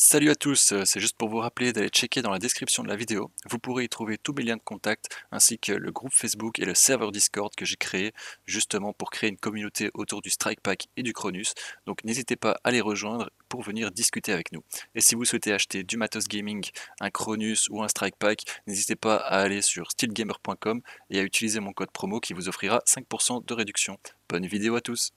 Salut à tous, c'est juste pour vous rappeler d'aller checker dans la description de la vidéo. Vous pourrez y trouver tous mes liens de contact ainsi que le groupe Facebook et le serveur Discord que j'ai créé justement pour créer une communauté autour du Strike Pack et du Cronus. Donc n'hésitez pas à les rejoindre pour venir discuter avec nous. Et si vous souhaitez acheter du matos gaming, un Cronus ou un Strike Pack, n'hésitez pas à aller sur steelgamer.com et à utiliser mon code promo qui vous offrira 5% de réduction. Bonne vidéo à tous!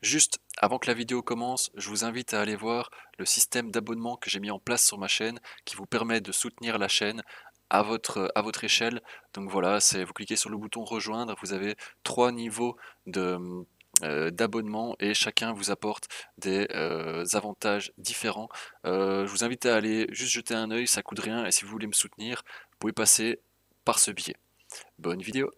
Juste avant que la vidéo commence, je vous invite à aller voir le système d'abonnement que j'ai mis en place sur ma chaîne qui vous permet de soutenir la chaîne à votre échelle. Donc voilà, vous cliquez sur le bouton rejoindre, vous avez trois niveaux d'abonnement et chacun vous apporte des avantages différents. Je vous invite à aller juste jeter un œil, ça coûte rien et si vous voulez me soutenir, vous pouvez passer par ce biais. Bonne vidéo!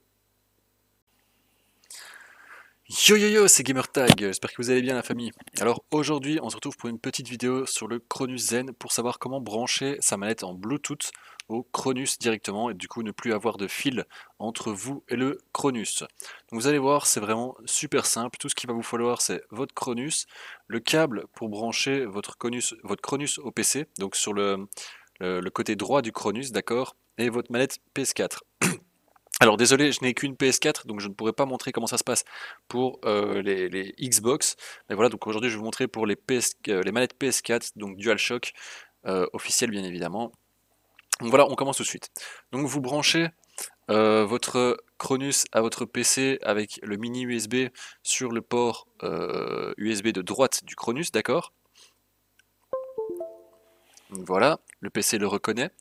Yo yo yo, c'est Gamertag, j'espère que vous allez bien la famille. Alors aujourd'hui, on se retrouve pour une petite vidéo sur le Cronus Zen pour savoir comment brancher sa manette en Bluetooth au Cronus directement et du coup ne plus avoir de fil entre vous et le Cronus. Donc vous allez voir, c'est vraiment super simple. Tout ce qu'il va vous falloir, c'est votre Cronus, le câble pour brancher votre Cronus au PC, donc sur le côté droit du Cronus, d'accord, et votre manette PS4. Alors désolé, je n'ai qu'une PS4, donc je ne pourrais pas montrer comment ça se passe pour les Xbox. Mais voilà, donc aujourd'hui je vais vous montrer pour les manettes PS4, donc DualShock officielles bien évidemment. Donc voilà, on commence tout de suite. Donc vous branchez votre Cronus à votre PC avec le mini USB sur le port USB de droite du Cronus, d'accord? Donc voilà, le PC le reconnaît.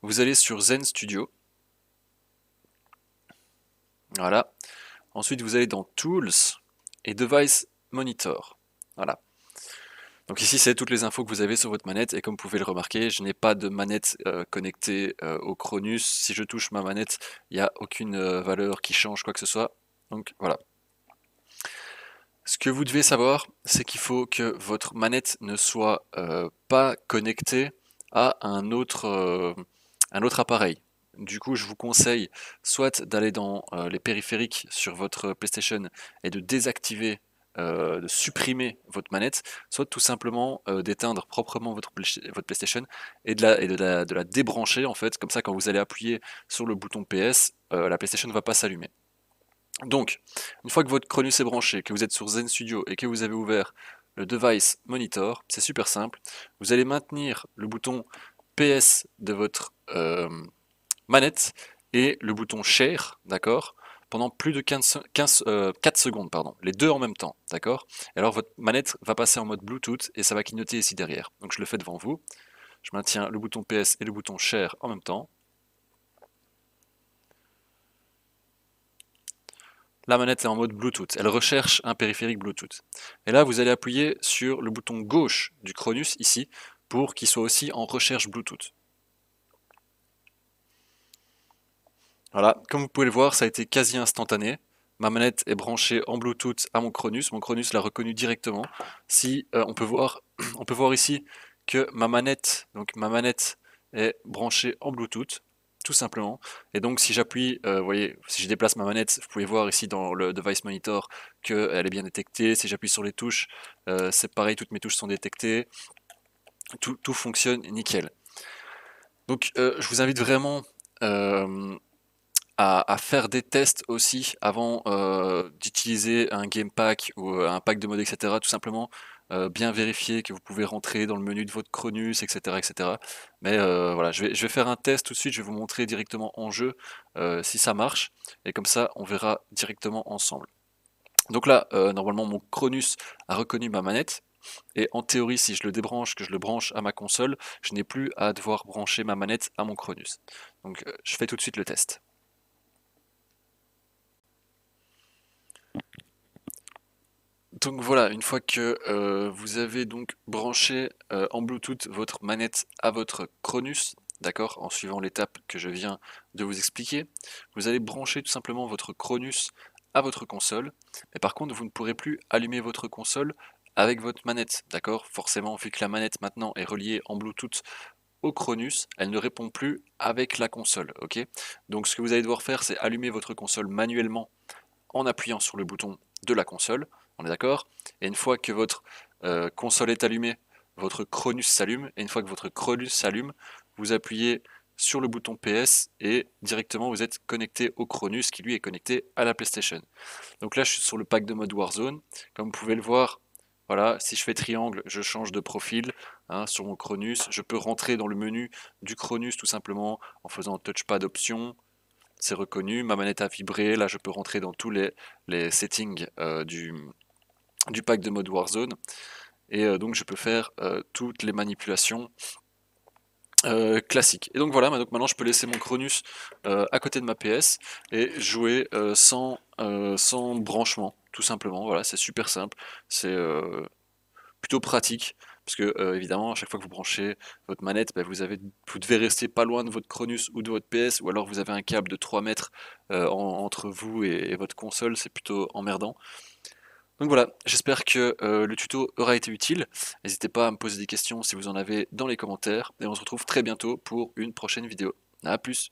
Vous allez sur Zen Studio. Voilà. Ensuite, vous allez dans Tools et Device Monitor. Voilà. Donc ici, c'est toutes les infos que vous avez sur votre manette. Et comme vous pouvez le remarquer, je n'ai pas de manette connectée au Cronus. Si je touche ma manette, il n'y a aucune valeur qui change, quoi que ce soit. Donc voilà. Ce que vous devez savoir, c'est qu'il faut que votre manette ne soit pas connectée à un autre appareil. Du coup, je vous conseille soit d'aller dans les périphériques sur votre PlayStation et de désactiver, de supprimer votre manette, soit tout simplement d'éteindre proprement votre PlayStation et de la débrancher en fait. Comme ça, quand vous allez appuyer sur le bouton PS, la PlayStation ne va pas s'allumer. Donc, une fois que votre Cronus est branché, que vous êtes sur Zen Studio et que vous avez ouvert le Device Monitor, c'est super simple. Vous allez maintenir le bouton PS de votre manette et le bouton Share, d'accord, pendant plus de 4 secondes, pardon, les deux en même temps, d'accord. Et alors votre manette va passer en mode Bluetooth et ça va clignoter ici derrière. Donc je le fais devant vous. Je maintiens le bouton PS et le bouton Share en même temps. La manette est en mode Bluetooth, elle recherche un périphérique Bluetooth. Et là, vous allez appuyer sur le bouton gauche du Cronus, ici, pour qu'il soit aussi en recherche Bluetooth. Voilà, comme vous pouvez le voir, ça a été quasi instantané. Ma manette est branchée en Bluetooth à mon Cronus l'a reconnu directement. Si on peut voir ici que ma manette est branchée en Bluetooth, tout simplement. Et donc si j'appuie, vous voyez, si je déplace ma manette, vous pouvez voir ici dans le device monitor qu'elle est bien détectée. Si j'appuie sur les touches, c'est pareil, toutes mes touches sont détectées. Tout fonctionne nickel. Donc je vous invite vraiment euh, à faire des tests aussi avant d'utiliser un game pack ou un pack de mode, etc. Tout simplement bien vérifier que vous pouvez rentrer dans le menu de votre Cronus, etc. etc. Mais voilà, je vais faire un test tout de suite, je vais vous montrer directement en jeu si ça marche, et comme ça on verra directement ensemble. Donc là, normalement mon Cronus a reconnu ma manette, et en théorie si je le débranche, que je le branche à ma console, je n'ai plus à devoir brancher ma manette à mon Cronus. Donc je fais tout de suite le test. Donc voilà, une fois que vous avez donc branché en Bluetooth votre manette à votre Cronus, d'accord, en suivant l'étape que je viens de vous expliquer, vous allez brancher tout simplement votre Cronus à votre console. Mais par contre, vous ne pourrez plus allumer votre console avec votre manette, d'accord. Forcément, vu que la manette maintenant est reliée en Bluetooth au Cronus, elle ne répond plus avec la console, ok. Donc ce que vous allez devoir faire, c'est allumer votre console manuellement en appuyant sur le bouton de la console, on est d'accord. Et une fois que votre console est allumée, votre Cronus s'allume, et une fois que votre Cronus s'allume, vous appuyez sur le bouton PS et directement vous êtes connecté au Cronus qui lui est connecté à la PlayStation. Donc là je suis sur le pack de mode Warzone, comme vous pouvez le voir, voilà, si je fais triangle, je change de profil hein, sur mon Cronus. Je peux rentrer dans le menu du Cronus tout simplement en faisant touchpad option. C'est reconnu, ma manette a vibré, là je peux rentrer dans tous les settings du pack de mode Warzone. Et donc je peux faire toutes les manipulations classiques. Et donc voilà, donc maintenant je peux laisser mon Cronus à côté de ma PS et jouer sans branchement, tout simplement. Voilà, c'est super simple, c'est plutôt pratique. Parce que évidemment, à chaque fois que vous branchez votre manette, ben, vous devez rester pas loin de votre Cronus ou de votre PS, ou alors vous avez un câble de 3 mètres entre vous et votre console, c'est plutôt emmerdant. Donc voilà, j'espère que le tuto aura été utile. N'hésitez pas à me poser des questions si vous en avez dans les commentaires. Et on se retrouve très bientôt pour une prochaine vidéo. A plus!